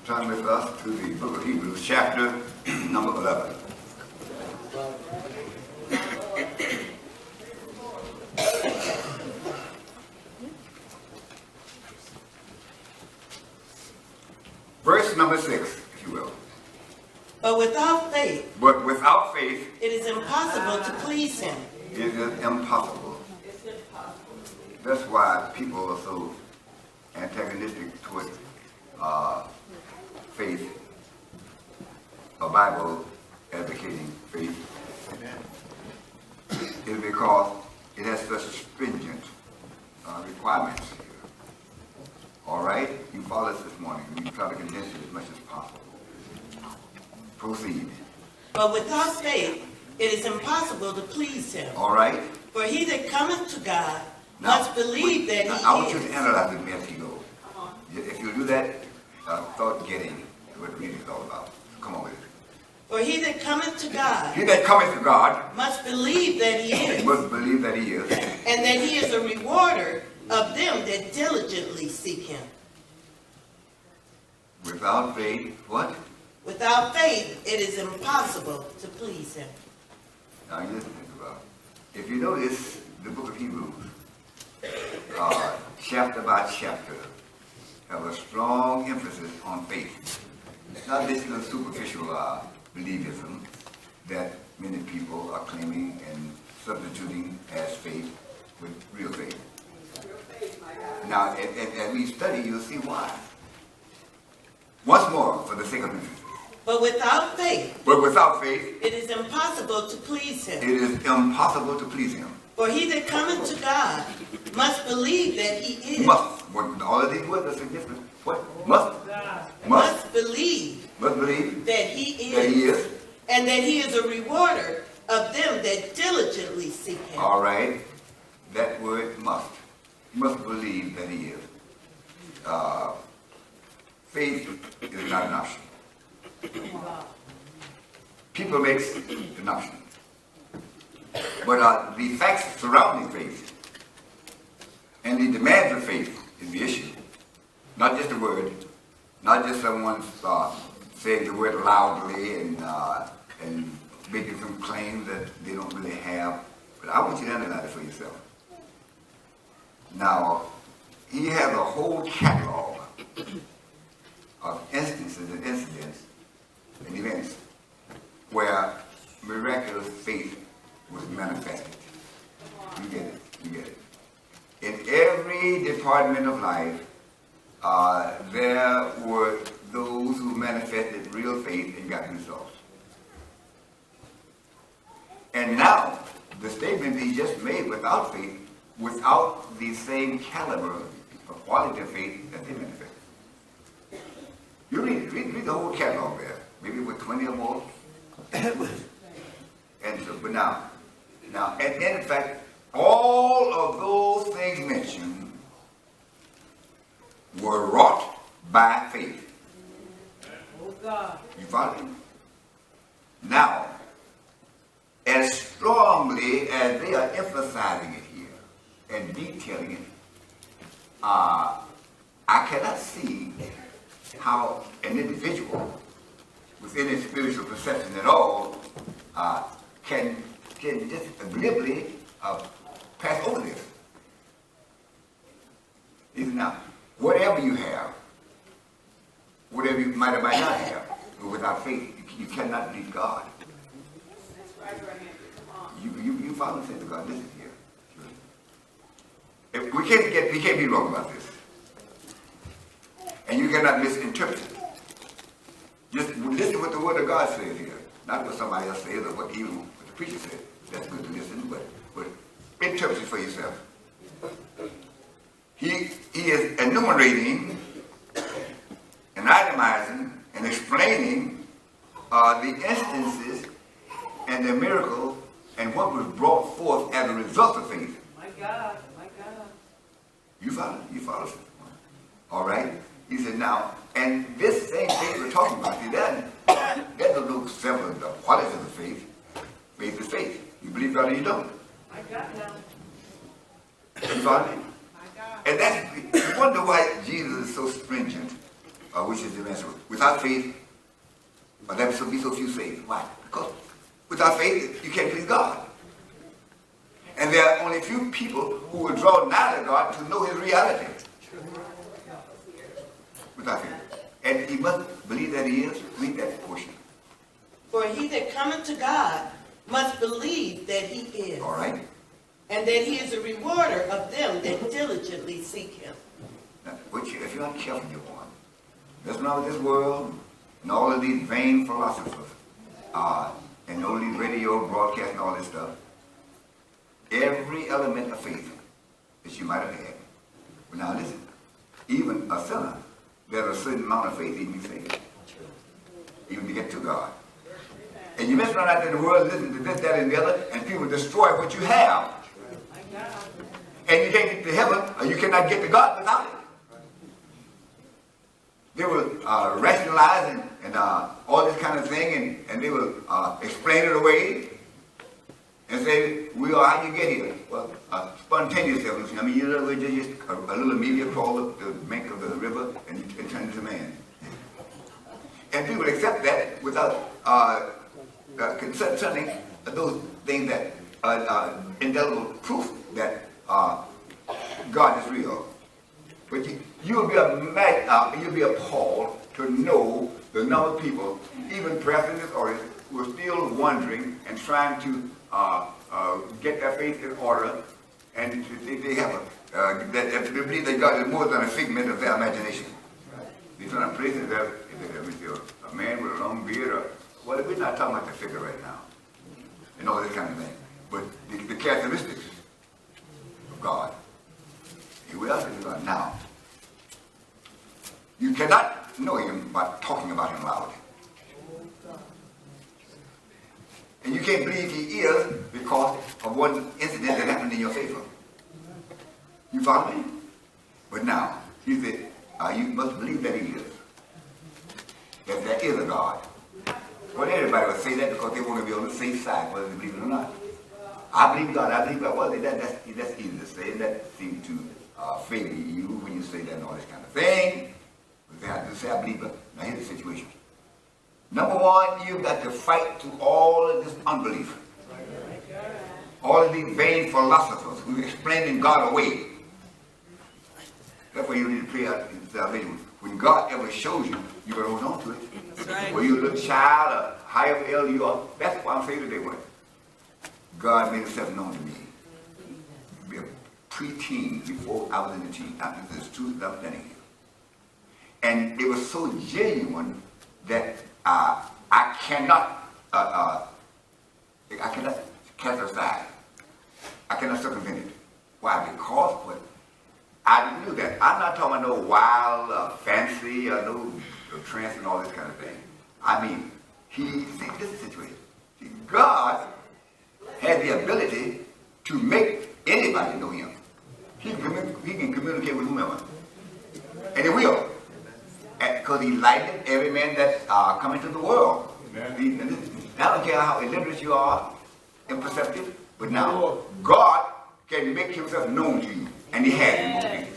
Turn with us to the book of Hebrews, chapter number 11. Verse number 6, if you will. But without faith, It is impossible to please him. is impossible. That's why people are so antagonistic toward faith, a Bible advocating faith. It's because it has such stringent requirements here. All right? You follow us this morning. We try to condense it as much as possible. Proceed. But without faith, it is impossible to please him. All right? For he that cometh to God Now, must believe that he I want you is. to analyze it as you go. If you do that, thought getting what reading is all about. Come on with it. For he that cometh to God He that cometh to God must believe that he is, must believe that he is. and that he is a rewarder of them that diligently seek him. Without faith, what? Without faith, it is impossible to please him. Now you listen to think about it. If you notice the book of Hebrews, chapter by chapter, have a strong emphasis on faith. It's not this little superficial believism that many people are claiming and substituting as faith with real faith. Now, as we study, you'll see why. Once more, for the sake of emphasis. But without faith, it is impossible to please him. is impossible to please him. For he that cometh to God must believe that he is. Must. All of these words are significant. What? Must believe believe that he that he is, is. and that he is a rewarder of them that diligently seek him. All right. That word must. You must believe that he is. Faith is not an option. People make an option. But the facts surrounding faith and the demands of faith is the issue. Not just the word, not just someone saying the word loudly and making some claims that they don't really have. But I want you to analyze it for yourself. Now, he has a whole catalog of instances and incidents and events where miraculous faith was manifested. You get it. In every department of life, there were those who manifested real faith and got results. And now, the statement he just made without faith, without the same caliber of quality of faith that they manifested. You read the whole catalog there, maybe with 20 or more. And so, but now, and in fact, all of those things mentioned were wrought by faith. You follow me? Now, as strongly as they are emphasizing it here and detailing it, I cannot see how an individual with any spiritual perception at all can just glibly pass over this. Even now, whatever you have, whatever you might or might not have, without faith, you cannot please God. You follow the faith of God. Listen here. We can't be wrong about this. And you cannot misinterpret it. Just listen to what the Word of God says here. Not what somebody else says or what even what the preacher said. That's good to listen, but interpret it for yourself. He is enumerating and itemizing and explaining the instances and the miracle and what was brought forth as a result of faith. My God. You follow? All right? He said, now, and this same faith we're talking about, see, that don't several the qualities of the faith. Faith is faith. You believe God or you don't. My God now. You follow me? My God. And that's, you wonder why Jesus is so stringent, which is the answer. Without faith, there will be so few saved. Why? Because without faith, you can't please God. And there are only a few people who will draw nigh to God to know his reality. Without faith. And he must believe that he is. Read that portion. For he that cometh to God must believe that he is. All right. And that he is a rewarder of them that diligently seek him. Now, if you're not careful, you're born. That's not this world and all of these vain philosophers and all these radio broadcasts and all this stuff. Every element of faith that you might have had. But now listen, even a sinner, there's a certain amount of faith he can saved. Even to get to God. And you mess around out there in the world, listen to this, that, and the other, and people destroy what you have. And you can't get to heaven, or you cannot get to God without it. They will rationalize and all this kind of thing, and they will explain it away and say, how you get here? Well, spontaneous evolution. I mean, you know, we're just a little amoeba crawled up the bank of the river and turned into man. And people accept that without concerning those things that indelible proof that God is real. But you'll be appalled to know the number of people, even perhaps in this audience, who are still wondering and trying to get their faith in order, and they have they believe that God is more than a figment of their imagination. These are places that a man with a long beard, or well, we're not talking about the figure right now, and all this kind of thing, but the characteristics of God. We are talking about now. You cannot know him by talking about him loud. And you can't believe he is because of one incident that happened in your favor. You follow me? But now, he said, you must believe that he is. That there is a God. Well, everybody would say that because they want to be on the safe side, whether they believe it or not. I believe God, I believe God. Well, that's easy to say, and that seems to favor you when you say that and all this kind of thing. But they have to say, I believe God. Now, here's the situation. Number one, you've got to fight through all of this unbelief. All of these vain philosophers who are explaining God away. That's why you need to pray out in salvation. When God ever shows you, you better hold on to it. That's right. Whether you're a little child or however else you are, that's why I'm saying today, what? God made himself known to me. Be a preteen before I was in the teen. This is truth that I'm standing here. And it was so genuine that I cannot cast it aside. I cannot circumvent it. Why? Because I knew that. I'm not talking about no wild fancy or no trance and all this kind of thing. I mean, this is the situation. See, God has the ability to make anybody know him. He can communicate with whomever. And he will. Because he lighted every man that's come into the world. I don't care how illiterate you are, imperceptive, but now God can make himself known to you. And he has known to you.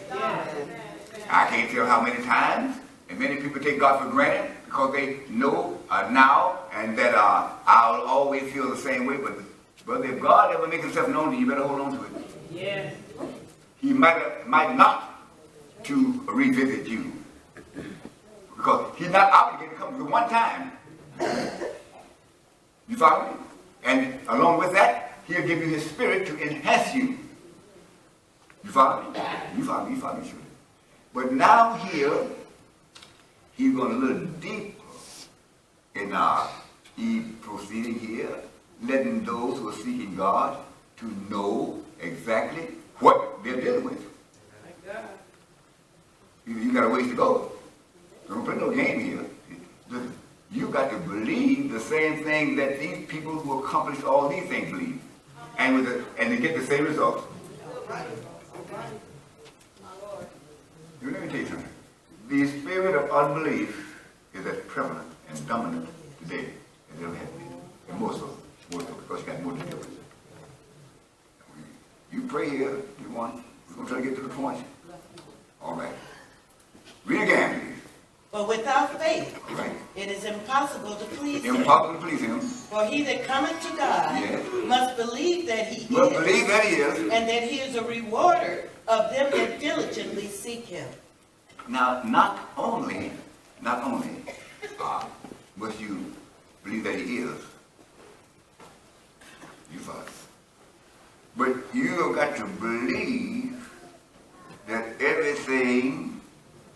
I can't tell how many times, and many people take God for granted because they know now and that I'll always feel the same way. But brother, if God ever make himself known to you, you better hold on to it. Yes. He might not to revisit you. Because he's not obligated to come to one time. You follow me? And along with that, he'll give you his spirit to enhance you. You follow me? You follow me, sure. But now here, he's going a little deeper in he proceeding here, letting those who are seeking God to know exactly what they're dealing with. You got a ways to go. Don't play no game here. You got to believe the same thing that these people who accomplish all these things believe, and to get the same results. Let me tell you something. The spirit of unbelief is as prevalent and dominant today as it ever has been, and more so because you got more to deal with. You pray here, you want. We're going to try to get to the point. But without faith, All right. it is impossible to please him. Impossible to please him. For he that cometh to God Yes. must believe that he But is, believe that he is. and that he is a rewarder of them that diligently seek him. Now, not only must you believe that he is, you thought, but you have got to believe that everything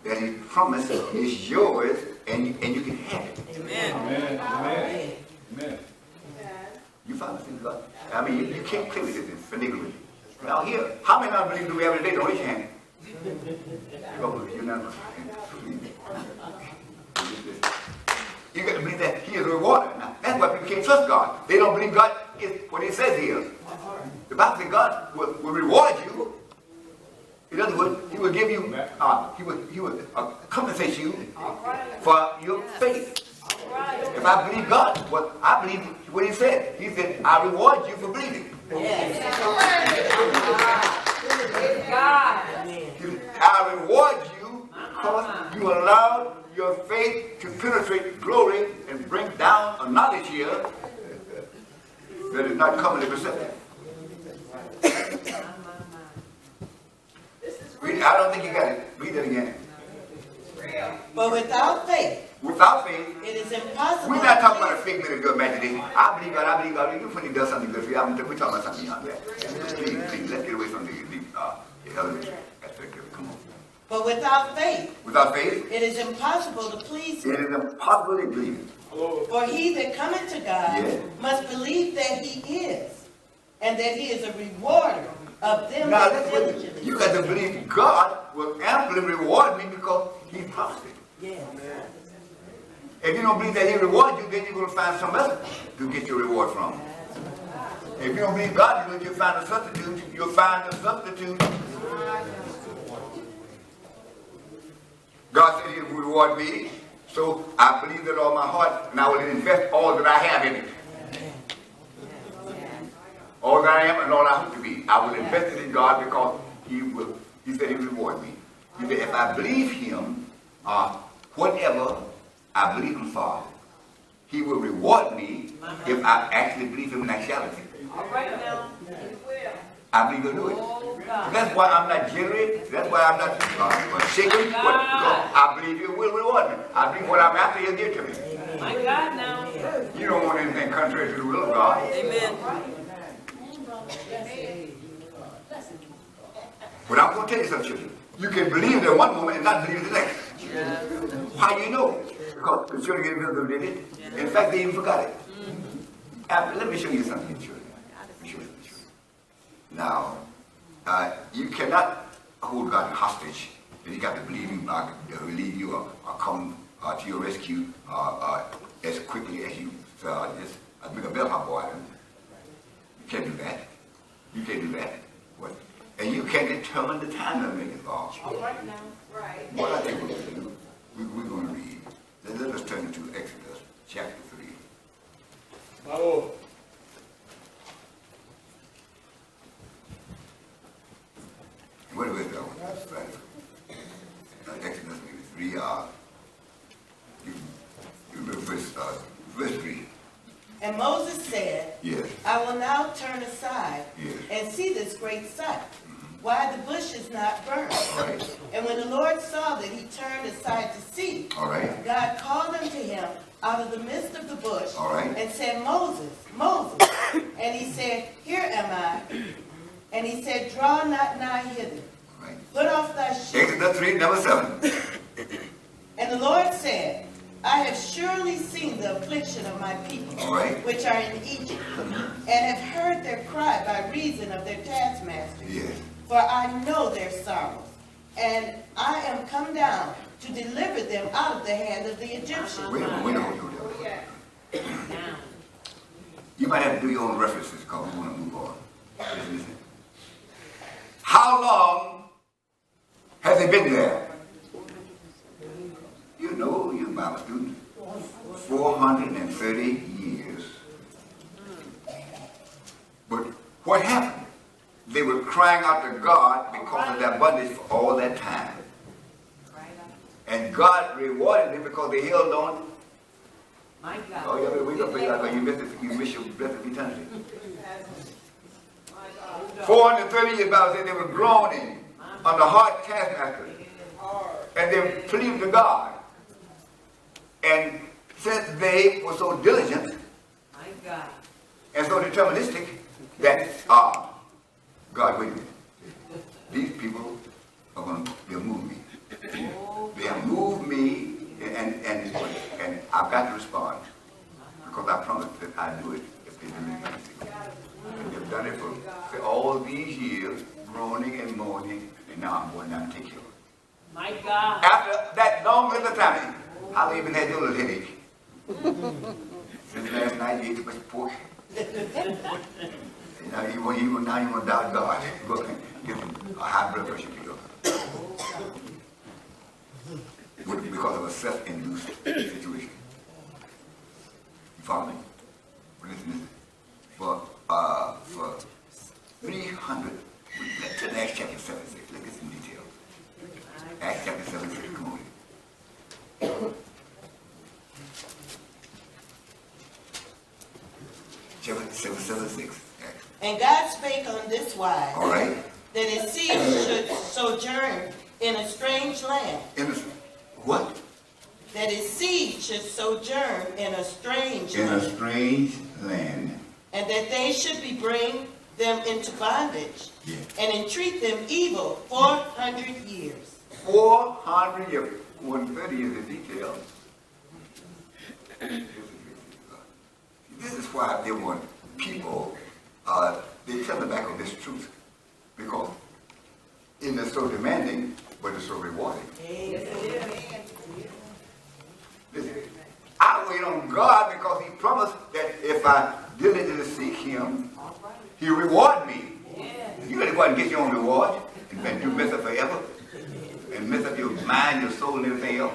that he promised is yours, and you can have it. Amen. Amen. Amen. Amen. You found the God. I mean, you can't claim it as finagling. Now here, how many non-believers do we have today? Don't raise your hand. You're not you got to believe that he is a rewarder. Now, that's why people can't trust God. They don't believe God is what he says he is. The Bible says God will reward you. In other words, he will give you, he will compensate you for your faith. If I believe God, well, I believe what he said. He said, I reward you for believing. Yes. I reward you because you allowed your faith to penetrate glory and bring down a knowledge here that is not commonly perceptive. I don't think you got it. Read that again. But without faith, it is impossible. We're not talking about a figment of your imagination. I believe God. Even when he does something good for you, we're talking about something beyond that. Please, let's get away from the elementary aspect of it. Come on. But without faith, it is impossible to please him. is impossible to believe. For he that cometh to God Yes. must believe that he is, and that he is a rewarder of them Now, that diligently. you got to believe God will amply reward me because he promised it. Yes. If you don't believe that he rewards you, then you're going to find something else to get your reward from. If you don't believe God, you'll find a substitute. You'll find a substitute. God said he will reward me, so I believe that all my heart, and I will invest all that I have in it. All that I am and all I hope to be. I will invest it in God because he said he will reward me. He said if I believe him, whatever I believe him for, he will reward me if I actually believe him in actuality. All right now. I believe he'll do it. That's why I'm not jittery. That's why I'm not shaking. Because I believe he will reward me. I believe what I'm after, he'll give to me. My God now. You don't want anything contrary to the will of God. Amen. But I'm going to tell you something, children. You can believe in one moment and not believe the next. How do you know? Because the children get rid of it. In fact, they even forgot it. Let me show you something, children. Now, you cannot hold God hostage. And you got to believe him, relieve you, or come to your rescue as quickly as you just make a bellhop boy. You can't do that. You can't do that. What? And you can't determine the time that make it fall. All right now. Right. What I think we're going to do, we're going to read. Let us turn to Exodus chapter 3. My Lord. What is that? Exodus 3, you verse 3. And Moses said, Yes. I will now turn aside Yes. and see this great sight, why the bush is not burned. All right. And when the Lord saw that he turned aside to see, All right. God called unto him out of the midst of the bush, All right. and said, Moses, Moses. And he said, Here am I. And he said, Draw not nigh hither. All right. Put off thy shoes. Exodus 3, number 7. And the Lord said, I have surely seen the affliction of my people, All right. which are in Egypt, and have heard their cry by reason of their taskmasters. Yes. For I know their sorrows, and I am come down to deliver them out of the hand of the Egyptians. Wait a minute. You might have to do your own references because we want to move on. Listen. How long have they been there? You know, you're a Bible student. 430 years. But what happened? They were crying out to God because of their bondage for all that time. And God rewarded them because they held on. My God. Oh, yeah, we gonna pray like you miss your blessed eternity. 430 years, Bible said they were groaning under hard taskmasters. And they pleaded to God. And since they were so diligent My God. and so deterministic that God, wait a minute. These people are going to, they'll move me. They have moved me, and I've got to respond because I promised that I'd do it if they do it. And they've done it for all these years, groaning and moaning, and now I'm going down to take care of it. My God. After that long length of time, I've even had your little headache. Since last night, you ate too much pork. Now you want to doubt God. Go and get a high blood pressure pill. Because of a self-induced situation. You follow me? Listen. For 300, let's turn to Acts chapter 7, 6. Look at some detail. Acts chapter 7, 6. Come on. Chapter 7, 6. And God spake on this wise, All right. that his seed should sojourn in a strange land. What? That his seed should sojourn in a strange In a land. strange land. And that they should be bring them into bondage. Yeah. And entreat them evil 400 years. 400 years. 130 is the detail. This is why they want people, they tell them back on this truth. Because they're so demanding, but it's so rewarding. Listen, I wait on God because he promised that if I diligently seek him, he'll reward me. You gotta go out and get your own reward and you mess up forever and mess up your mind, your soul, and everything else.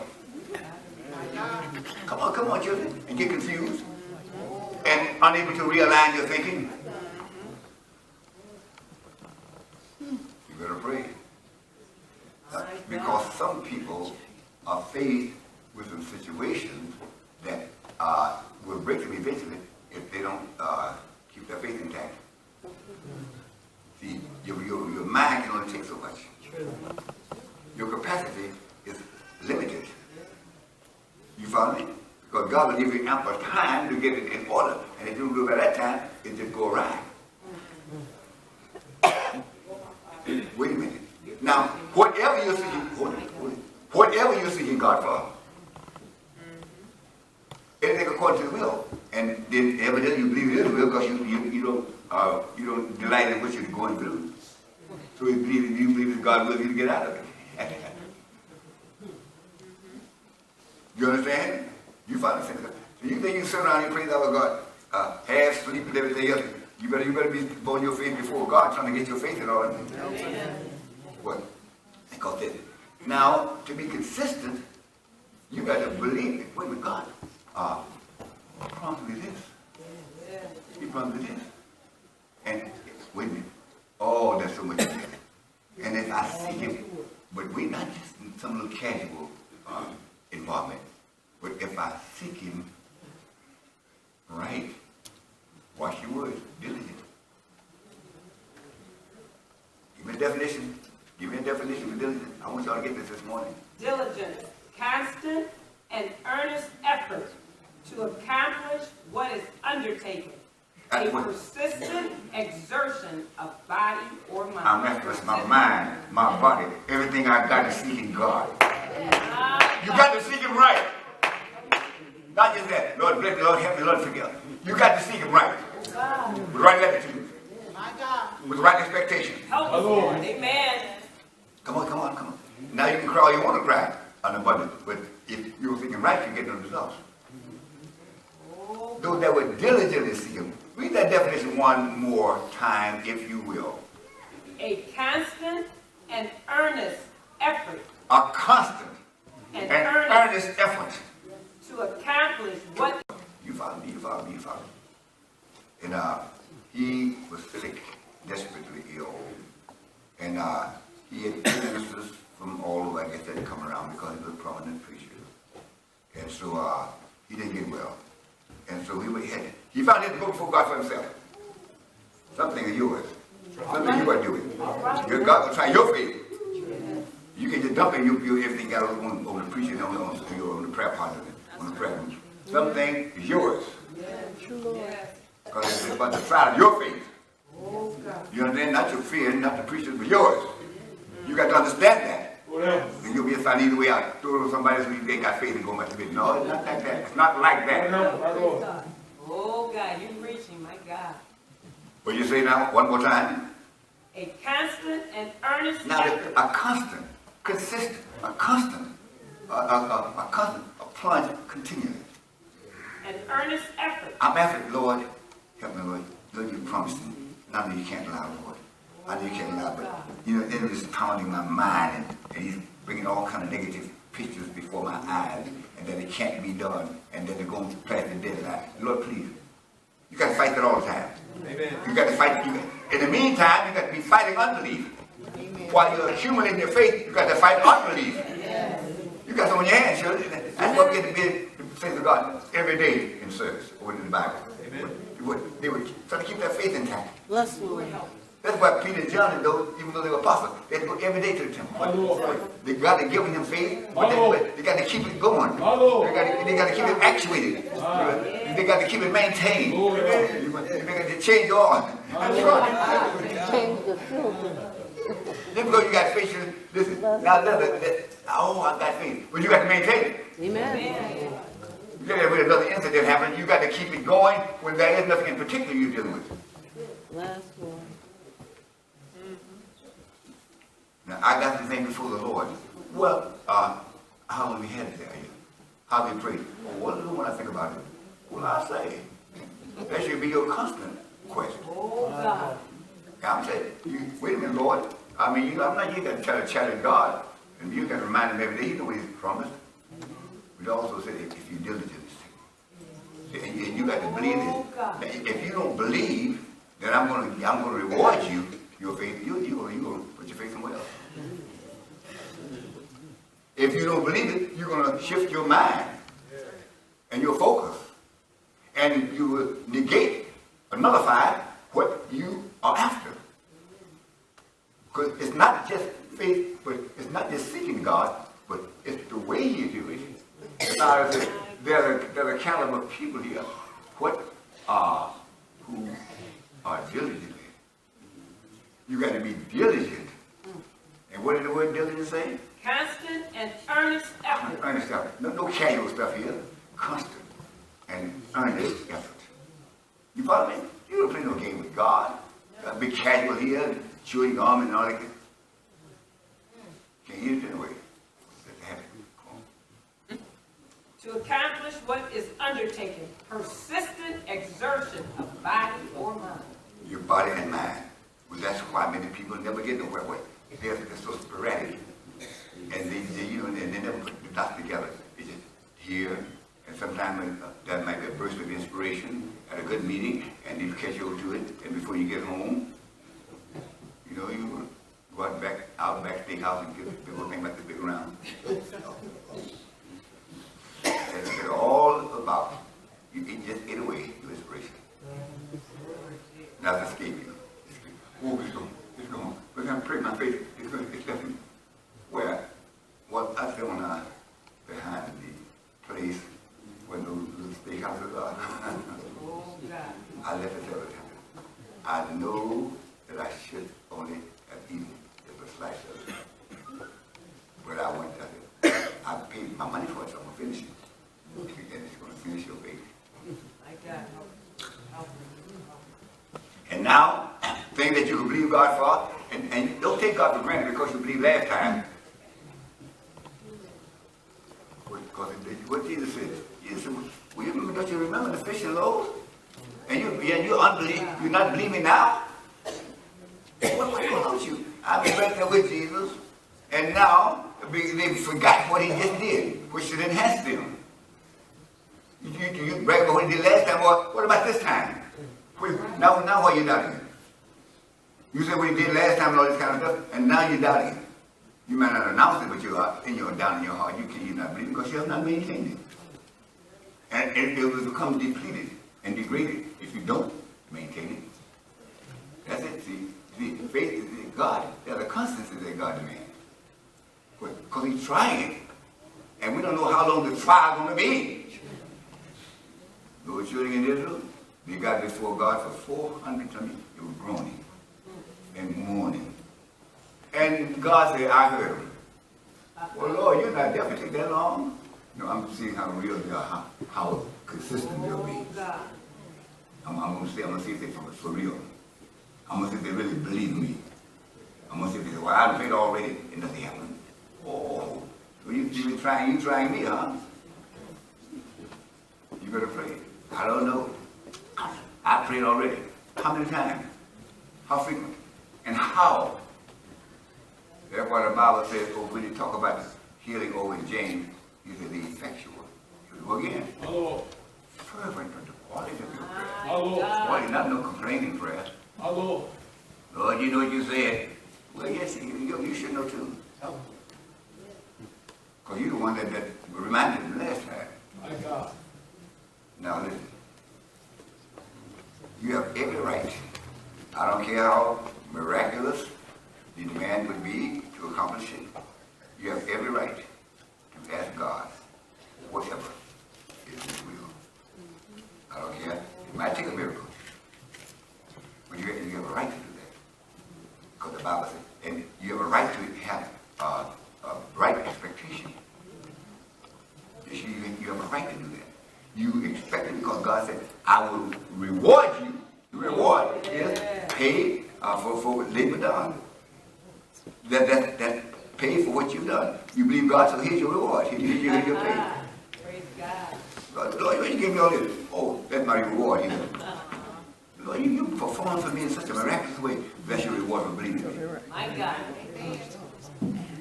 Come on, children, and get confused and unable to realign your thinking. You better pray. Because some people are faced with some situations that will break them eventually if they don't keep their faith intact. See, your mind can only take so much. Your capacity is limited. You follow me? Because God will give you ample time to get it in order. And if you don't do it by that time, it just go awry. Wait a minute. Now, whatever you're seeking, whatever you're seeking God for, anything according to the will, and then evidently you believe it is the will because you don't delight in what you're going through. So you believe it's God's will for you to get out of it. You understand? You find the same thing. So you think you sit around and pray that God, half sleep and everything else. You better be on your faith before God, trying to get your faith in order. What? Because this. Now, to be consistent, you got to believe it. Wait with God. He promised me this. He promised me this. And wait a minute. Oh, there's so much in there. And if I seek him, but we're not just in some little casual involvement. But if I seek him right, watch your words, diligent. Give me a definition. Give me a definition for diligent. I want y'all to get this morning. Diligence, constant and earnest effort to accomplish what is undertaken. A persistent exertion of body or mind. I'm after my mind, my body, everything I got to seek in God. You got to seek him right. Not just that. Lord bless me, Lord help me, Lord forgive me. You got to seek him right. With right attitude. With right expectation. Help us, Lord. Amen. Come on. Now you can cry all you want to cry on the button, but if you're thinking right, you get no results. Those that would diligently seek him. Read that definition one more time, if you will. A constant and earnest effort. A constant and earnest effort. To accomplish what... You follow me. And he was sick, desperately ill. And he had ministers from all over, I guess, that had come around because he was a prominent preacher. And so he didn't get well. And so he found he had to go before God for himself. Something is yours. Something you are doing. God will try your faith. You can just dump in your everything got on the preaching, on the prayer part of it, on the prayer room. Something is yours. Because it's about the trial of your faith. You understand? Not your fear, not the preacher's, but yours. You got to understand that. And you'll be found either way out. Throw it on somebody who ain't got faith and go much of it. No, it's not like that. It's not like that. Oh God, you're preaching, my God. What you say now? One more time. A constant and earnest Now, effort. a constant, consistent, a plunge continually. An earnest effort. I'm after it, Lord. Help me, Lord. Lord, you promised me. I know you can't lie, Lord. I know you can't lie, but you know, the enemy's pounding my mind, and he's bringing all kind of negative pictures before my eyes, and then it can't be done, and then they're going to pass the deadline. Lord, please. You got to fight that all the time. Amen. You got to fight. In the meantime, you got to be fighting unbelief. Amen. While you're accumulating your faith, you got to fight unbelief. Yes. You got some on your hands, children. That's what we get to be the faith of God every day in service, according to the Bible. Amen. They would try to keep their faith intact. Bless Lord. That's why Peter and John, even though they were apostles, they had to go every day to the temple. They got to give them faith, but they got to keep it going. They got to keep it actuated. They got to keep it maintained. They got to change your oil. Change the filter. Just because you got faith, listen. Now, I got faith. But you got to maintain it. Amen. When another incident happens, you got to keep it going when there is nothing in particular you're dealing with. Bless Lord. Now, I got the thing before the Lord. Well, how long we had it there? How we prayed? Well, what do when I think about it? Well, I say, that should be your constant question. Oh God. I'm saying, wait a minute, Lord. I mean, I'm not, you got to try to challenge God. And you got to remind him every day, you know what he's promised. But also said, if you diligently seek. And you got to believe it. If you don't believe, then I'm going to reward you, your faith. You're going to put your faith somewhere else. If you don't believe it, you're going to shift your mind and your focus. And you will negate or nullify what you are after. Because it's not just faith, but it's not just seeking God, but it's the way you do it. There are a caliber of people here who are diligent. You got to be diligent. And what did the word diligent say? Constant and earnest effort. Earnest effort. No casual stuff here. Constant and earnest effort. You follow me? You don't play no game with God. Be casual here, chewing gum and all that. Can't use it anyway. To accomplish what is undertaken, persistent exertion of body or mind. Your body and mind. Well, that's why many people never get nowhere with it. They're so sporadic. And they never put the dots together. They just hear, and sometimes that might be a burst of inspiration at a good meeting, and you catch on to it, and before you get home, you go out back steakhouse and get the little thing like the big round. It's all about you just ate away your inspiration. Now it's escaping. Oh, it's gone. We're going to break my face. It's left me. Where? Well, I sit on behind the place where those little steakhouses are. I left it every time. I know that I should only have eaten just a slice of it. But I went there. I paid my money for it, so I'm going to finish it. And it's going to finish your faith. And now, things that you can believe God for, and don't take God for granted because you believed last time. Because what Jesus said, Jesus said, don't you remember the fish and loaves? And you're unbelief, you're not believing now? What's wrong with you? I've been right there with Jesus, and now they forgot what he just did, which should enhance them. You brag about what he did last time, or what about this time? Now why are you doubting it? You said what he did last time and all this kind of stuff, and now you're doubting it. You might not announce it, but you are down in your heart. You're not believing because you have not maintained it. And it will become depleted and degraded if you don't maintain it. That's it. See, faith is God. There's a constancy that God demands. Because he's trying it. And we don't know how long the trial is going to be. Those children in Israel, they got before God for 400 times. They were groaning and mourning. And God said, I heard them. Well, Lord, you're not deaf. It take that long? No, I'm seeing how real they are, how consistent they'll be. I'm going to see if they're for real. I'm going to see if they really believe me. I'm going to see if they say, well, I've prayed already, and nothing happened. Oh, so you trying me, huh? You better pray. I don't know. I prayed already. How many times? How frequent? And how? That's why the Bible says, when you talk about healing over in James, he said the effectual. Go again. Hello. Fervent unto quality of your prayer. Hello. Boy, not no complaining prayer. Hello. Lord, you know what you said. Well, yes, you should know too. Because you're the one that reminded me last time. My God. Now listen. You have every right. I don't care how miraculous the demand would be to accomplish it. You have every right to ask God whatever is his will. I don't care. It might take a miracle. But you have a right to do that. Because the Bible says, and you have a right to have a right expectation. You have a right to do that. You expect it because God said, I will reward you. The reward is paid for labor done. That paid for what you've done. You believe God, so here's your reward. Here's your pay. Praise God. Lord, you give me all this. Oh, that's my reward here. Lord, you perform for me in such a miraculous way. That's your reward for believing me. My God.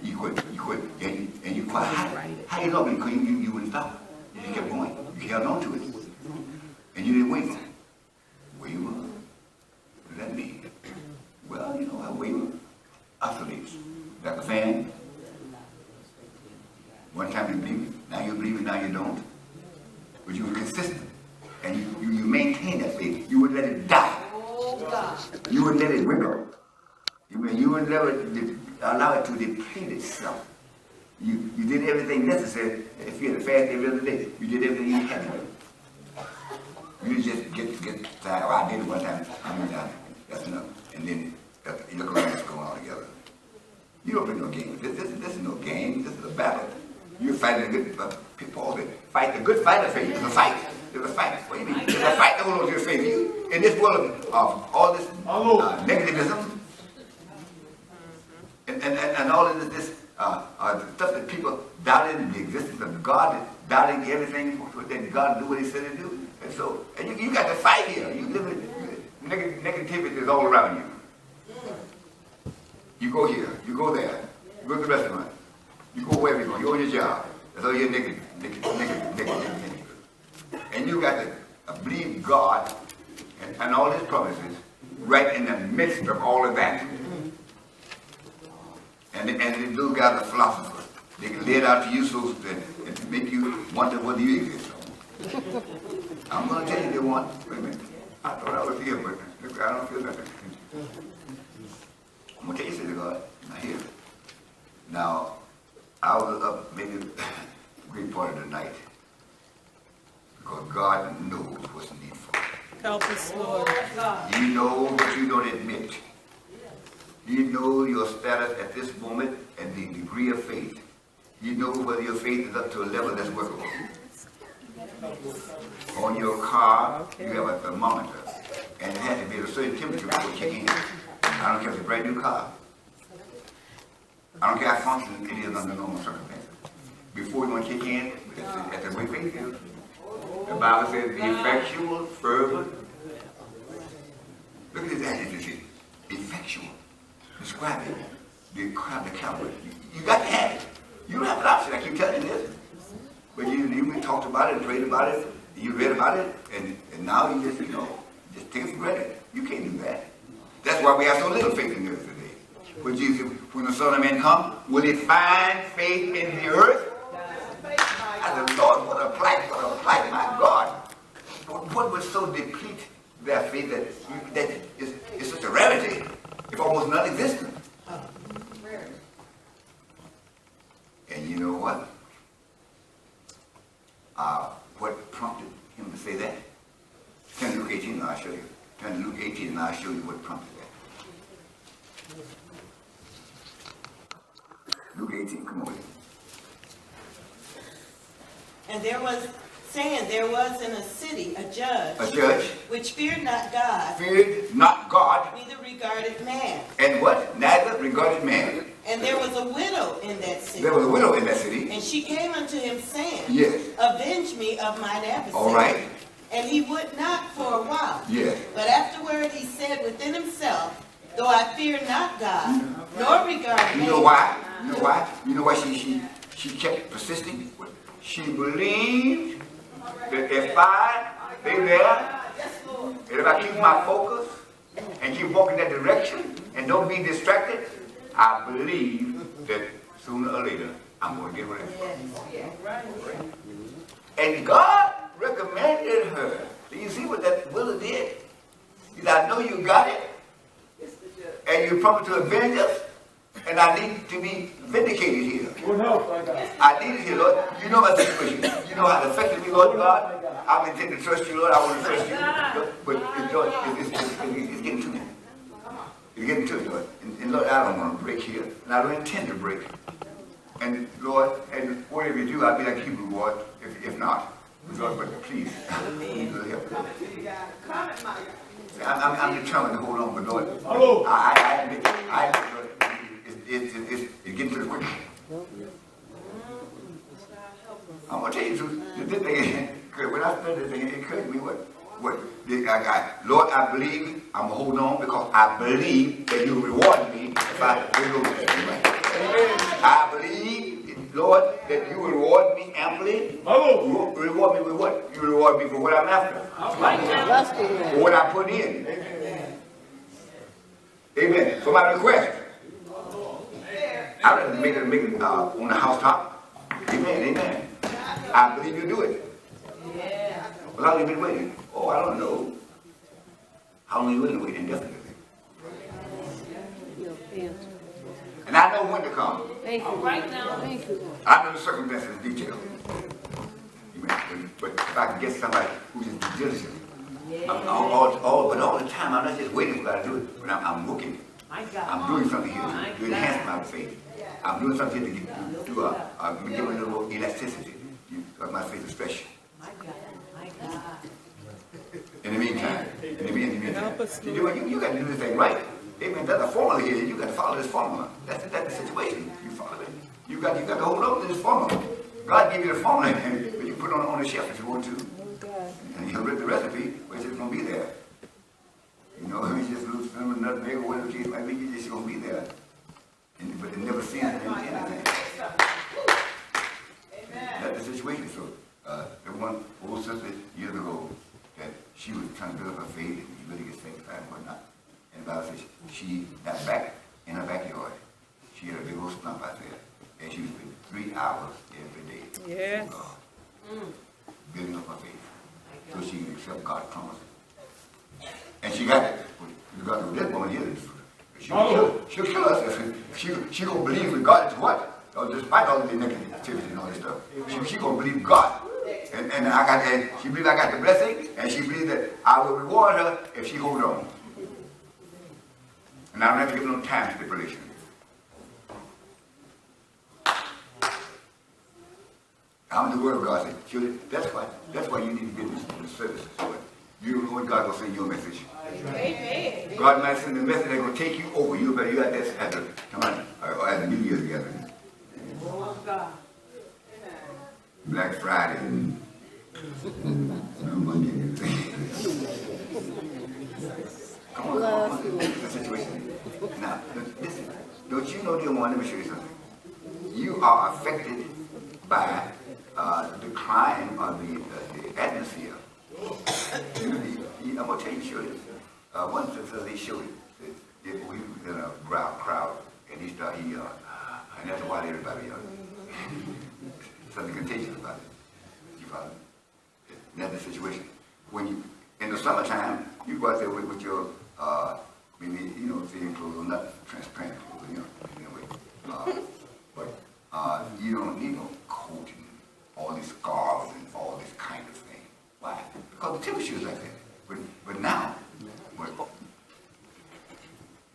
You quit, and you quit. How you know? Because you wouldn't stop. You just kept going. You held on to it. And you didn't waver. Waver? What does that mean? Well, you know how waver oscillates. Like a fan. One time you believe it, now you believe it, now you don't. But you were consistent. And you maintain that faith. You wouldn't let it die. Oh, God. You wouldn't let it wiggle. You wouldn't let it allow it to deplete itself. You did everything necessary. If you had a fast every other day, you did everything you had to do. You just get tired. Oh, I did it one time. I mean, that's enough. And then you look around, it's going on together. You don't play no game. This is no game. This is a battle. You're fighting a good Paul said, fight the good fight of faith. It's a fight. There's a fight. What do you mean? There's a fight that holds your faith. In this world of all this negativism and all of this stuff that people doubted the existence of God, doubting everything that God do what He said to do, and you got to fight here. You live in negativity is all around you. You go here, you go there, you go to the restaurant, you go wherever you go, you're on your job. That's all you're negative. And you got to believe God and all His promises right in the midst of all of that. And these little guys are philosophers. They can lay it out to you so that it make you wonder whether you exist. I'm going to tell you they want. Wait a minute. I thought I was here, but I don't feel nothing. I'm going to tell you, said God, not here. Now, I was up maybe a great part of the night because God knows what's needful. Help us, Lord. You know what you don't admit. You know your status at this moment and the degree of faith. You know whether your faith is up to a level that's workable. On your car, you have a thermometer, and it has to be at a certain temperature before you kick in. I don't care if it's a brand new car. I don't care how functional it is under normal circumstances. Before you want to kick in, that's the way faith is. The Bible says, the effectual, fervent. Look at this adjective. Effectual. Describe it. The caliber. You got to have it. You don't have an option. I keep telling you this. But you talked about it, prayed about it, you read about it, and now you just take it for granted. You can't do that. That's why we have so little faith in this today. Will Jesus, when the Son of Man comes, will he find faith in the earth? I said, Lord, what a plight, my God. What would so deplete their faith that is such a rarity, if almost non-existent? And you know what? What prompted him to say that? Turn to Luke 18 and I'll show you. Turn to Luke 18 and I'll show you what prompted that. Luke 18, come on. And there was in a city a judge, which feared not God, neither regarded man. And what? Neither regarded man. And there was a widow in that city. There was a widow in that city. And she came unto him saying, Yes. Avenge me of mine adversary. All right. And he would not for a while. Yes. But afterward he said within himself, Though I fear not God, nor regard man. You know why? You know why? You know why she kept persisting? She believed that if I stay there, and if I keep my focus and keep walking that direction and don't be distracted, I believe that sooner or later I'm going to get what I want. And God recommended her. Do you see what that widow did? He said, I know you got it, and you promised to avenge us, and I need to be vindicated here. I need it here, Lord. You know my situation. You know how it affected me, Lord God. I'm intending to trust you, Lord. I want to trust you. But Lord, it's getting to me. It's getting to me, Lord. And Lord, I don't want to break here, and I don't intend to break. And Lord, and whatever you do, I'll be like Hebrew, Lord, if not. Lord, but please, help me. I'm determined to hold on, but Lord, it's getting to the quick. I'm going to tell you the truth. This thing, when I started this thing, it occurred to me Lord, I believe I'm going to hold on because I believe that you reward me if I do this thing right. I believe, Lord, that you will reward me amply. You reward me with what? You reward me for what I'm after. For what I put in. Amen. For my request. I'd rather make it on the housetop. Amen. Amen. I believe you do it. Well, how long have you been waiting? Oh, I don't know. How long have you been waiting? Indefinitely. And I know when to come. Thank you. Right now. Thank you. I know the circumstances in detail. Amen. But if I can get somebody who's just diligent, but all the time, I'm not just waiting for God to do it, but I'm working. I'm doing something here to enhance my faith. I'm doing something here to give a little elasticity. My faith is special. In the meantime, you got to do this thing right. Amen. There's a formula here. You got to follow this formula. That's the situation. You follow it. You got to hold on to this formula. God gave you the formula, but you put it on the shelf if you want to. And He'll read the recipe, but it's just going to be there. You know, if you just lose some nutmeg or whatever it is, maybe you're just going to be there. But it never seen anything. That's the situation. So, there was one old sister years ago that she was trying to build up her faith and really get sanctified and whatnot. And the Bible says she got back in her backyard. She had a big old stump out there. And she was spending 3 hours every day. Yes. Building up her faith. So she can accept God's promise. And she got it. God with this woman here, she'll kill us if she gonna believe that God is what? Despite all the negativity and all this stuff. She gonna believe God. And she believes I got the blessing, and she believes that I will reward her if she holds on. And I don't have to give no time stipulation. I'm in the Word of God. Say, children, that's why you need to get this service. You don't know when God will send you a message. Amen. God might send a message that's going to take you over. You better got this at the New Year's gathering. Black Friday and Monday. Come on. That's the situation. Now, listen. Don't you know, dear one, let me show you something. You are affected by decline of the atmosphere. I'm going to tell you, show this. One sister, they showed it. We were in a crowd and that's why everybody something contagious about it. You follow me? That's the situation. When you, in the summertime, you go out there with your, maybe, thin clothes or not transparent clothes, anyway. But you don't need no coat and all these scarves and all this kind of thing. Why? Because the temperature is like that. But now,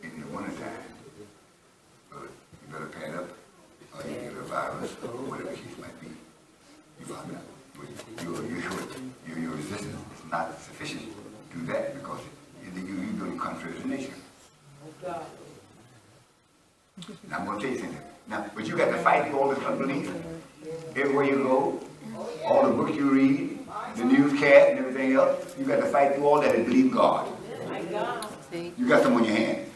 in the wintertime, you better pad up, or you get a virus, or whatever the case might be. You find out. Your resistance is not sufficient to do that because you go contrary to nature. Now I'm going to tell you something. Now, but you got to fight through all this unbelief. Everywhere you go, all the books you read, the newscast and everything else, you got to fight through all that and believe God. You got something on your hand.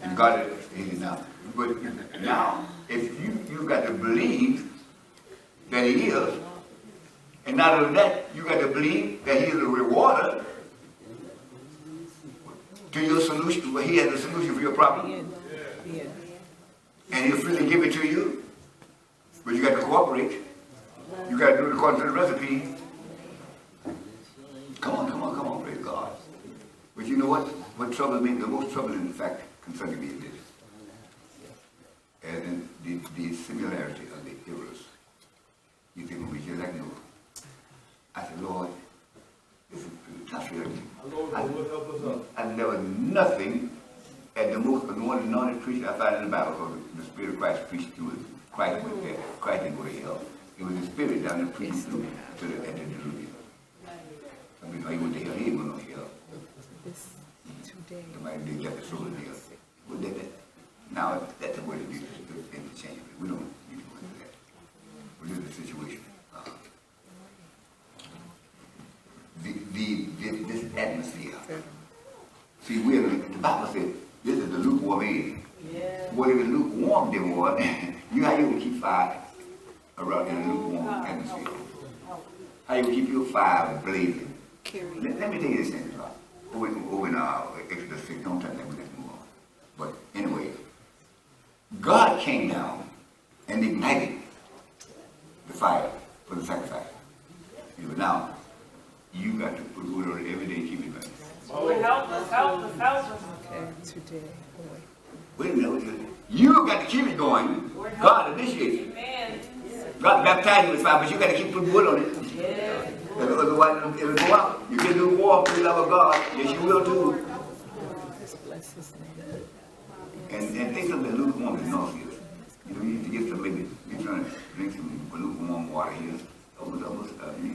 And God is now. But now, if you got to believe that He is, and not only that, you got to believe that He is a rewarder to your solution. He has a solution for your problem. And He'll freely give it to you. But you got to cooperate. You got to do it according to the recipe. Come on, praise God. But you know what? What troubles me, the most troubling fact concerning me is this. And the similarity of the errors. You think when we hear that note, I said, Lord, this is tough here. I never nothing at the most anointed preacher I found in the Bible, because the Spirit of Christ preached through it. Christ went there. Christ didn't go to hell. It was the Spirit down there preaching through to the end of the Jerusalem. Some people know He went to hell. He ain't going to hell. Somebody did get the soul of hell. What did that? Now, that's the way to do it interchangeably. We don't need to go into that. But this is the situation. This atmosphere. See, the Bible said this is the lukewarm age. What is the lukewarm they want? You know how you will keep fire around in a lukewarm atmosphere. How you will keep your fire blazing. Let me tell you this thing, over in Exodus 6, don't tell me we let's move on. But anyway, God came down and ignited the fire for the sacrifice. Now, you got to put wood on it every day and keep it burning. Lord, help us. Okay, today, boy. Wait a minute. You got to keep it going. God initiates it. Amen. God baptized you with fire, but you got to keep putting wood on it. Otherwise, it'll go out. You can do war for the love of God. Yes, you will too. Bless His name. And think of the lukewarm is nauseous. You need to get some, maybe you're trying to drink some lukewarm water here. Almost nauseous. You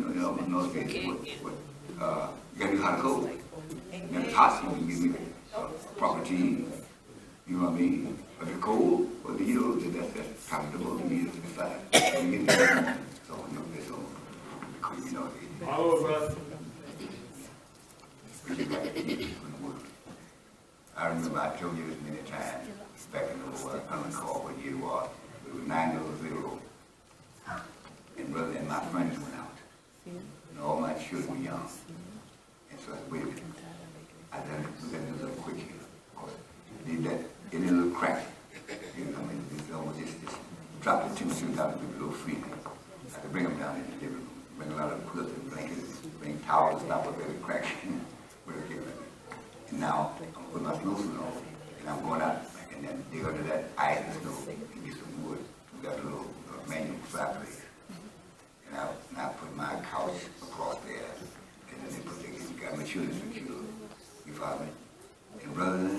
got to be hot or cold. And if it's hot, you can give me proper tea. You know what I mean? If it's cold, well, that's comfortable. You need to decide. So, it's all I remember I told you this many times back in the war. I don't recall what year it was. It was 9/0. And brother and my friends went out. And all my children were young. And so I said, wait a minute. I done it a little quick here. Of course, did that in a little crack. You know, I mean, it's almost just drop the temperature down to a little freezing. I could bring them down in the living room. Bring a lot of quilts and blankets, bring towels, stop up every crack. And now I'm putting my snowsuit on, and I'm going out and then dig under that ice and snow and get some wood. We got a little manual fireplace. And I put my couch across there, and then they got my children secure. You follow me? And brother,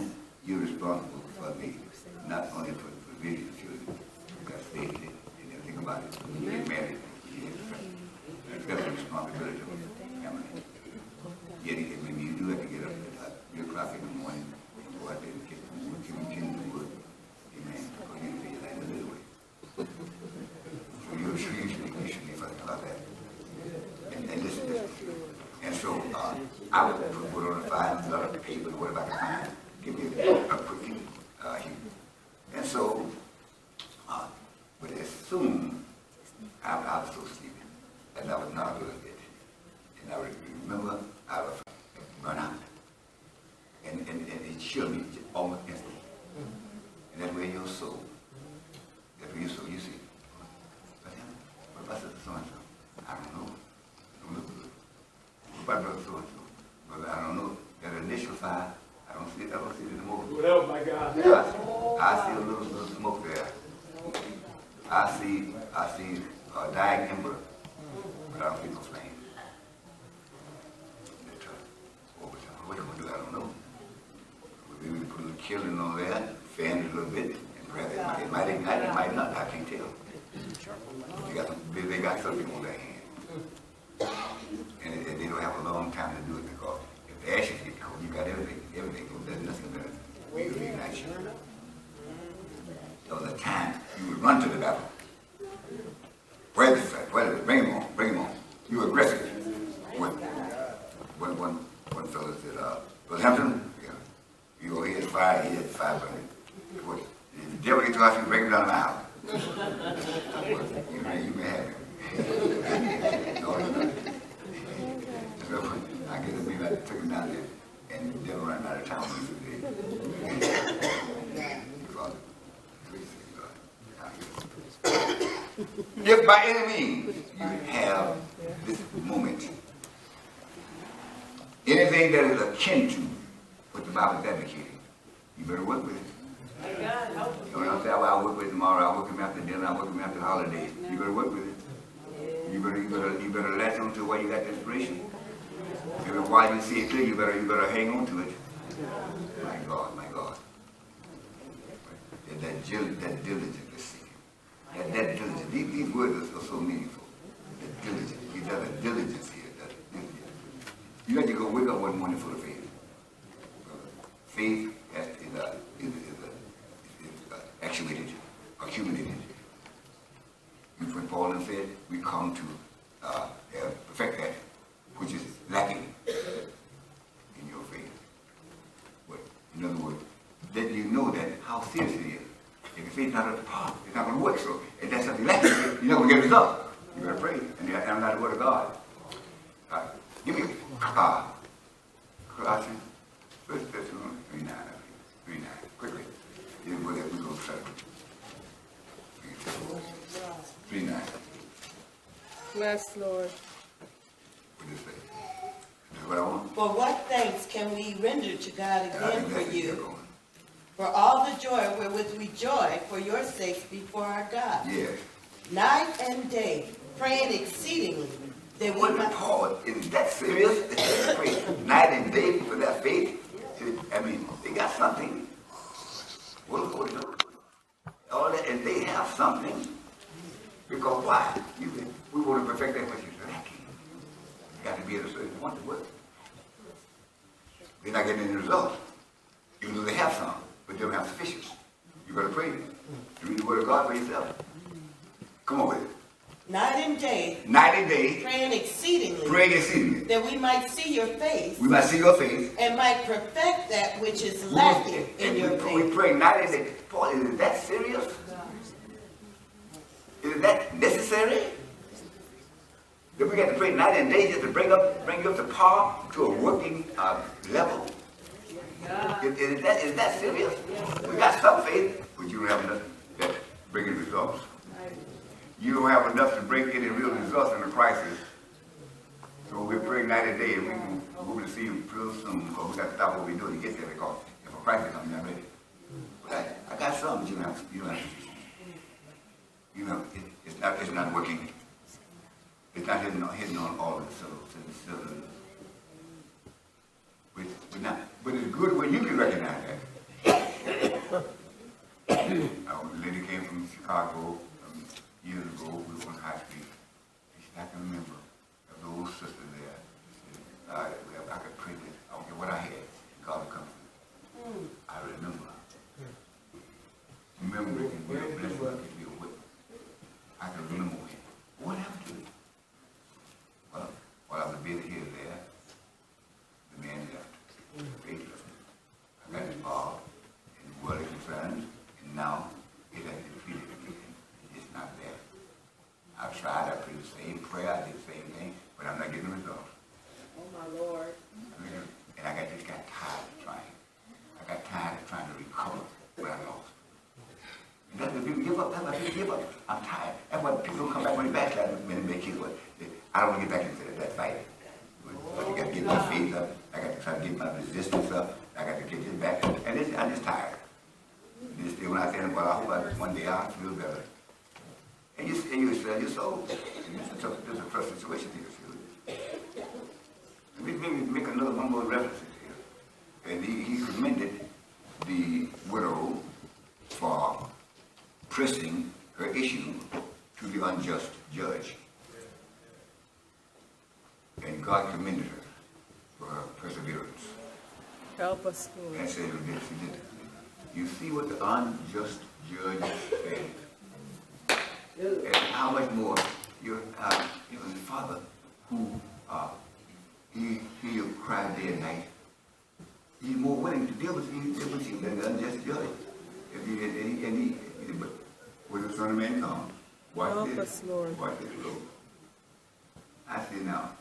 you're responsible for me, not only for vision of children, you got safety and everything about it. You get married, you get that's the responsibility of a family. Yet, maybe you do have to get up at 3 o'clock in the morning and go out there and get some wood, the wood. Amen. Because you feel like a little way. So you should be fucking about that. And listen. And so, I would put wood on the fire and let up the paper or whatever I can find. Give me a quick heat. And so, but as soon, I was so sleepy. And I was not good at it. And I remember I was run out. And it chilled me almost instantly. And that's where your sow. That's what you sow, you see. But then, what about sister so-and-so? I don't know. Don't look good. What about brother so-and-so? Brother, I don't know. That initial fire, I don't see it anymore. What else, my God? Yeah, I see a little smoke there. I see a dying ember, but I don't see no flame. What you gonna do? I don't know. Maybe we put a little killing on there, fan it a little bit, and perhaps it might ignite, it might not. I can't tell. They got something on their hand, and they don't have a long time to do it because if the ashes get cold, you got everything. There's nothing there. We reignite you. There was a time you would run to the battle. Where is it? Bring him on. You were aggressive. One fellow said, "Well, Hampton, you go here, fire, burning. If the devil gets to us, you bring him down to my house." You may have him. So I guess maybe I took him down there, and the devil ran out of town. If by any means you have this moment, anything that is akin to what the Bible is advocating, you better work with it. You know what I'm saying? I'll work with it tomorrow, I'll work with him after dinner, I'll work with him after the holidays. You better work with it. You better latch on to where you got the inspiration. And while you see it clear, you better hang on to it. My God. And that diligence is seeking. That diligence. These words are so meaningful. That diligence. You got a diligence here. You got to go wake up one morning full of faith. Faith is actuated, accumulated. When Paul said, we come to perfect that which is lacking in your faith. But in other words, that you know that how serious it is. If your faith is not up to par, it's not going to work. So if that's something lacking, you're not going to get a result. You better pray. And I'm not the word of God. Give me Colossians 3:9. Quickly. We're going to start. 3:9. Bless, Lord. What does it say? That's what I want. For what thanks can we render to God again for Exactly. you, for all the joy wherewith we joy for your sakes before our God, Yes. night and day, praying exceedingly, that we What might... Paul is that serious? Pray night and day for that faith. I mean, they got something. What do? All that, and they have something. Because why? We want to perfect that which is lacking. You got to be at a certain point to work. They're not getting any results, even though they have some, but they don't have sufficient. You better pray. Read the word of God for yourself. Come on with it. Night and day, praying exceedingly, that that we might see your face, we might see your face, and might perfect that which is lacking in your we faith. pray night and day. Paul, is it that serious? Is that necessary? That we got to pray night and day just to bring you up to par, to a working level? Is that serious? We got some faith, but you don't have enough that bringing results. You don't have enough to bring any real results in the crisis. So we're praying night and day, and we're going to see you real soon, because we got to stop what we're doing to get there, because if a crisis comes, you're not ready. But I got some, but you don't have to. You know, it's not working. It's not hitting on all of it, so but it's good when you can recognize that. A lady came from Chicago years ago. We were on High Street. I can remember the old sister there. I could pray this. I don't care what I had. God would come through. I remember. Remember, it can be a blessing, it can be a whip. I can remember what happened to it. Well, while I was busy here and there, the man left. The faith left me. I got up. That's why people give up. I'm tired. That's why people don't come back when they backslide. Men and make kids. I don't want to get back into that fight. I got to get my faith up. I got to try to get my resistance up. I got to get this back. And I'm just tired. Just when I say, well, I hope one day I'll feel better. And you sell your soul. This is a tough situation here. Let me make one more reference here. And he commended the widow for pressing her issue to the unjust judge. And God commended her for her perseverance. Help us, Lord. And said, you see what the unjust judge said. And how much more your Heavenly Father, who he hear you cry day and night, he's more willing to deal with you than the unjust judge. But when the Son of Man comes, watch this. Us, Lord. Watch this, Lord. I say now,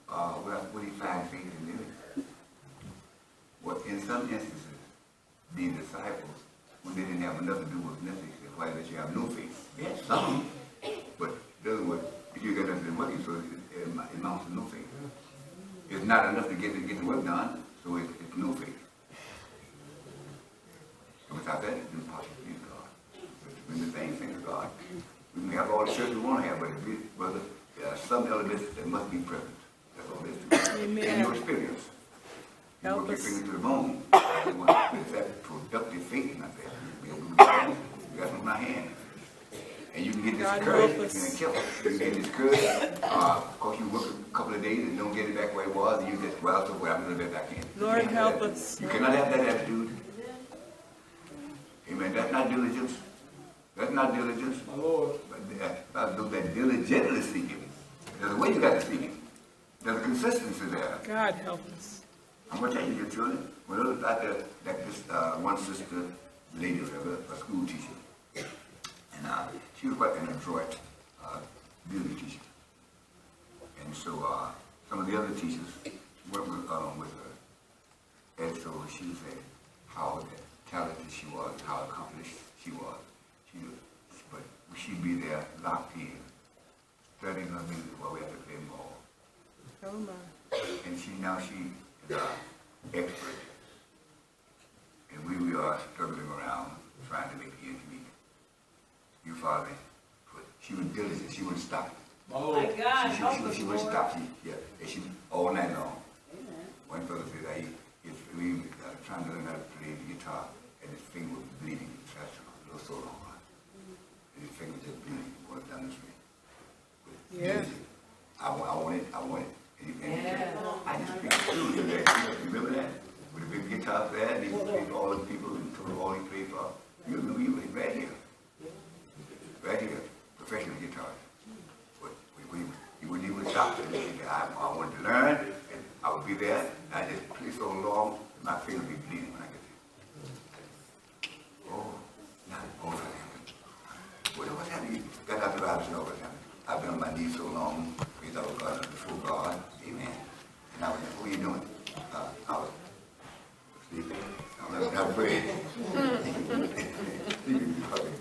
will he find faith in living? What in some instances, the disciples, when they didn't have enough to do with nothing, said, why did you have no faith? They had some, but in other words, if you got nothing working, so it amounts to no faith. It's not enough to get the work done, so it's no faith. And without that, it's impossible to please God. When the things to God, we can have all the church we want to have, but there are some elements that must be present. That's all there is to it. Amen. In your experience. You Help work your us. finger to the bone. It's that productive faith in that. You got something in my hand. And you can get God discouraged help us. and kill it. You can get discouraged. Of course, you work a couple of days and don't get it back where it was, and you just, well, so what, I'm going to get back in. Lord, help us. You cannot have that attitude. Amen. That's not diligence. That's not diligence. My Lord. But those that diligently seek Him. There's a way you got to seek Him. There's a consistency there. God help us. I'm going to tell you, your children, when I looked out there, that this one sister, lady, whatever, a school teacher, and she was quite an adroit beauty teacher. And so some of the other teachers worked with her. And so she said how talented she was, how accomplished she was. But she'd be there locked in, studying her music while we had to play ball. Oh my. And she is our expert. And we are struggling around trying to make ends meet. You follow me? But she was diligent. She wouldn't stop. My My Lord. God, help us, She wouldn't Lord. stop. And she all night long. One fellow said, we were trying to learn how to play the guitar, and his finger was bleeding. It was so long. And his finger just bleeding, going down the street. Yeah. I want it. And I just picked it through. You remember that? With the big guitar there, and he played all the people and told all he played for. You remember he was right here. Right here. Professional guitar. But he wouldn't even stop. I wanted to learn, and I would be there. And I just played so long, my finger would be bleeding when I get there. Oh, not over Hampton. What's happening? Got out the vibes and over Hampton. I've been on my knees so long, without God, before God. Amen. And I was like, what are you doing? I was sleeping. I was not praying. Sleeping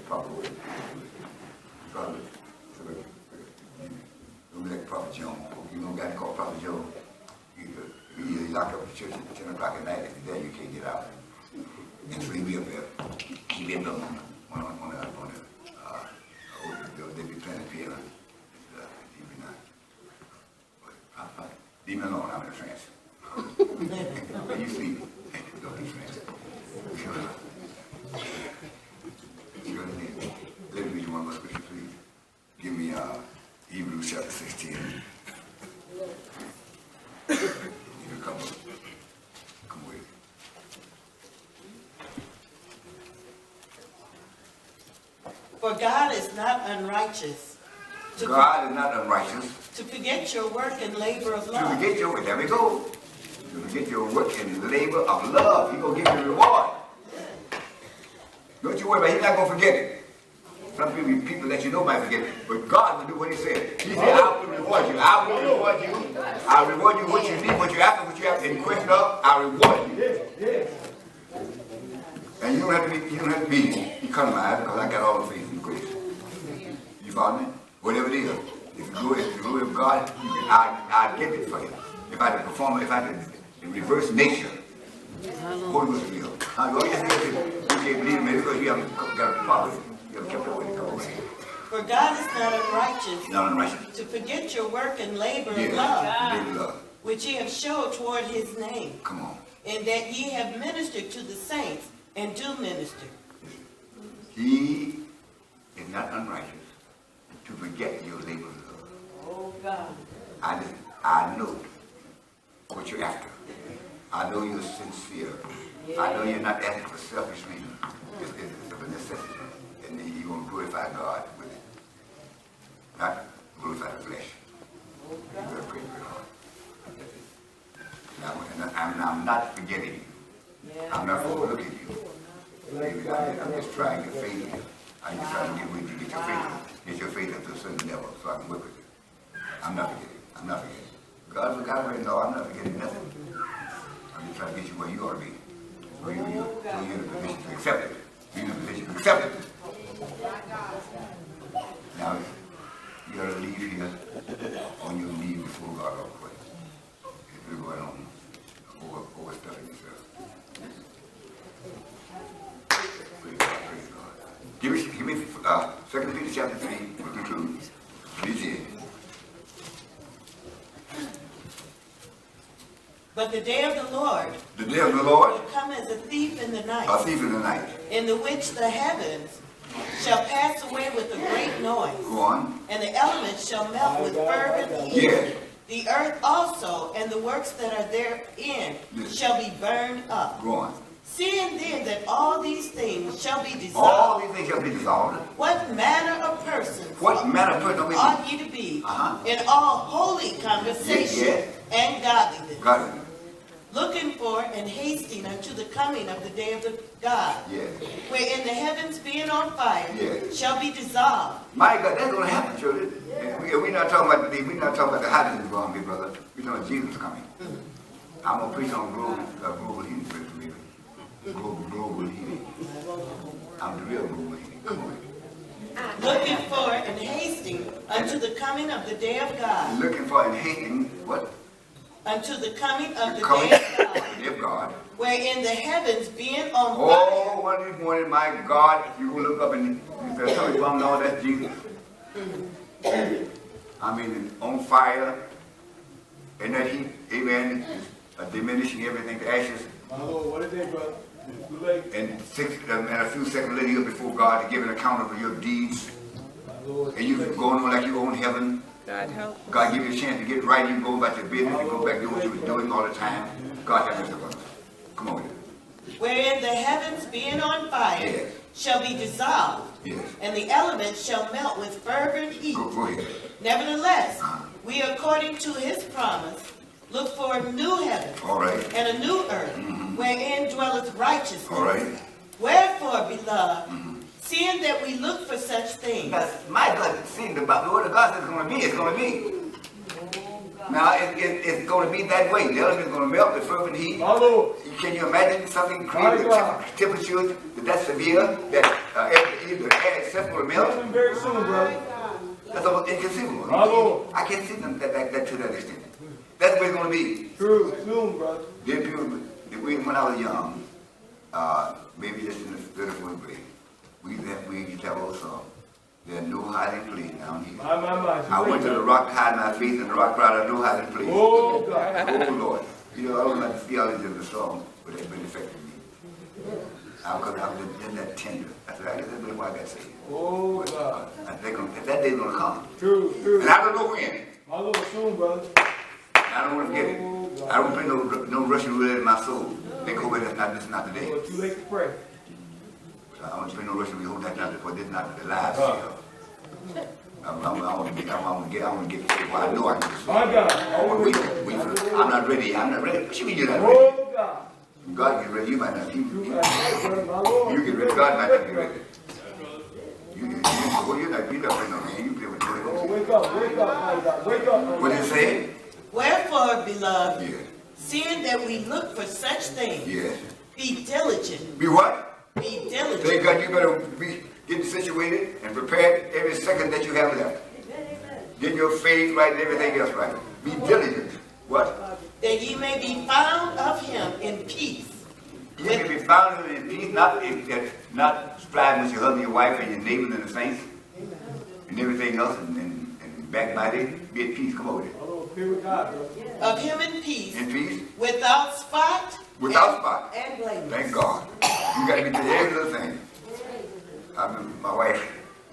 probably. Probably. Don't be like Prophet Jones. You know a guy called Prophet Jones. You lock up the church at 10 o'clock at night. If you're there, you can't get out. And so he'd be up there. He'd be up on they'd be playing the piano. He'd be not. But leave me alone. I'm in a trance. When you sleep, don't be trance. Sure. Let me read you one more scripture, please. Give me Hebrews chapter 16. You come with. For God is not unrighteous God is not unrighteous. to forget your work and labor of To love. forget your work, there we go. To forget your work and labor of love. He's going to give you a reward. Don't you worry about it. He's not going to forget it. Some people that you know might forget it. But God will do what he said. He said, I will reward you. I will reward you. I'll reward you what you need, what you after, what you have any question of. I'll reward you. And you don't have to be economized because I got all the faith in Christ. bother me? Whatever it is. If the glory of God, I'll get it for you. If I had to perform, if I had to reverse nature, Holy Ghost will. You can't believe me because you haven't got a problem. You haven't kept up with it. For God is not unrighteous Not unrighteous. to forget your work and labor Yeah, of love, daily love. which ye have showed toward his name, Come on. and that ye have ministered to the saints, and do minister. He is not unrighteous to forget your labor of love. Oh, God. I know what you're after. I know you're sincere. I know you're not asking for selfish reasons. It's of a necessity. And then you're going to glorify God with it. Not glorify the flesh. You better pray very hard. That's it. I'm not forgetting you. I'm not overlooking you. I'm just trying your faith. I'm just trying to get with you, get your faith up to a certain level so I can work with you. I'm not forgetting. I'm not forgetting. God's a God right now. I'm not forgetting nothing. I'm just trying to get you where you ought to be. So you're in a position to accept it. You're in a position to accept it. Now, you got to leave here on your knees before God all the way. If you're going on overstuffing yourself. Praise God, praise God. Give me 2 Peter chapter 3, we'll conclude. Please hear. But the day of the Lord The day of the Lord, will come as a thief in the a night, thief in the night. in the which the heavens shall pass away with a great noise, Go on. and the elements shall melt with fervent heat. Yes. The earth also and the works that are therein Yes. shall be burned up. Go on. Seeing then that all these things shall be All dissolved, these things shall be dissolved. what manner of persons What manner of person are we? ought ye to be in all holy conversation Yes. and godliness, God. looking for and hasting unto the coming of the day of the God, Yes. wherein the heavens being on fire Yes. shall be dissolved, My God, that's going to happen, children. We're not talking about the hydrogen bomb, big brother. We're talking about Jesus coming. I'm going to preach on global healing, baby. Global healing. I'm the real global healing. Come on. looking for and hasting unto the coming of the day of God, Looking for and hating what? unto the coming of the Coming. day of God, The day of God. wherein the heavens being on Oh, fire, one of these morning, my God, you will look up and you say, somebody bomb, no, that's Jesus. I mean, on fire, and that heat, amen, diminishing everything to ashes. My Lord, what is it, brother? It's too late. And a few seconds later, you're before God to give an account of your deeds. My Lord. And you going on like you own heaven. God help. God give you a chance to get right. You go about your business. You go back to what you were doing all the time. God have mercy upon us. Come on with it. wherein the heavens being on fire Yes. shall be dissolved, Yes. and the elements shall melt with fervent heat. Go ahead. Nevertheless, we according to his promise look for a new heaven All right. and a new earth, wherein dwelleth righteousness. All right. Wherefore, beloved, seeing that we look for such things, That's my God. Seeing the word of God says it's going to be. It's going to be. Now, it's going to be that way. The element's going to melt with fervent heat. My Lord. Can you imagine something created My with temperature that's severe, that the air itself will melt? Coming very soon, brother. That's almost inconceivable. My Lord. I can't see them that to that extent. That's where it's going to be. True, soon, brother. Then people, when I was young, maybe just in the third or fourth grade, we used to have a little song. There's no hiding place down here. My. I went to the rock, hide my face in the rock crowd, there's no hiding place. Oh, God. Oh, Lord. You know, I don't like the theology of the song, but it's been affecting me. Because I was in that tender. That's really why I got saved. Oh, God. I think if that day's going to come. True, And true. I don't know when. My Lord, soon, brother. I don't want to forget it. I don't put no Russian roulette in my soul. Think, oh, that's not the day. Lord, too late to pray. I don't put no Russian roulette, that's not the, this not the live still. I want to get saved. Well, I know I can get saved. My God. I'm not ready. What you mean you're not ready? Oh, God. God get ready. You might not. True, brother. My Lord. You get ready. God might not get ready. You're not playing no game. You play with the Holy Oh, Ghost. wake up, my God. Wake up. What did it say? wherefore, beloved, Yes. seeing that we look for such things, Yes. be diligent, Be what? be diligent. Thank God you better be getting situated and prepared every second that you have left. Get your faith right and everything else right. Be diligent. What? That ye may be found of him in peace. You may be found in peace, not striving with your husband, your wife, and your neighbors and the saints, and everything else, and backbiting. Be at peace. Come over here. Oh, be with God, brother. Of him in peace. In peace. Without spot. Without spot. And blameless. Thank God. You got to be to every little thing. I remember my wife,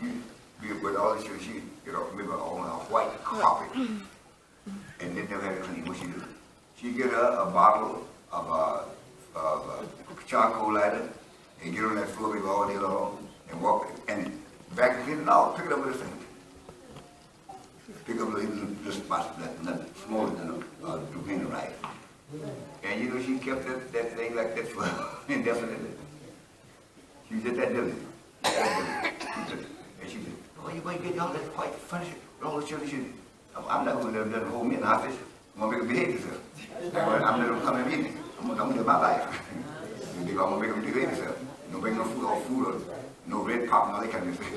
be with all this, she get off, maybe on a white carpet, and they never had to clean. What she do? She get a bottle of charcoal lighter and get on that floor maybe all day long and walk and vacuum clean it all, pick it up with a finger. Pick up little spots that smaller than a finger right. And you know she kept that thing like that for indefinitely. She was just that diligent. And she said, "Oh, you going to get all that white furniture, all the children? She said, I'm not going to let them hold me in the office. I'm going to make them behave themselves. I'm not going to come and meet me. I'm going to live my life. I'm going to make them behave themselves. Don't bring no food or no red pop and all that kind of thing."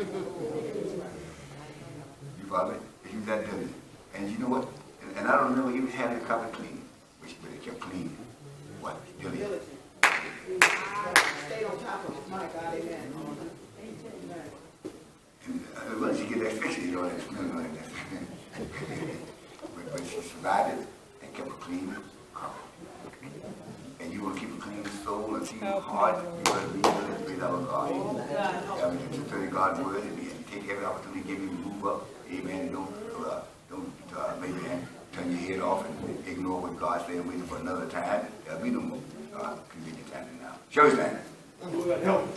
You follow me? She was that diligent. And you know what? And I don't remember even having the carpet clean, but it kept clean. What? Diligent. Stay on top of it. My God, amen. And once you get that fixed, you don't have to smell like that. But she survived it and kept a clean carpet. And you want to keep a clean soul and keep your heart. You got to be diligent, breathe out of God. To study God's word and take every opportunity to give you to move up. Amen. And don't maybe turn your head off and ignore what God said, waiting for another time. There'll be no more convenient time now. Shall we stand? Help.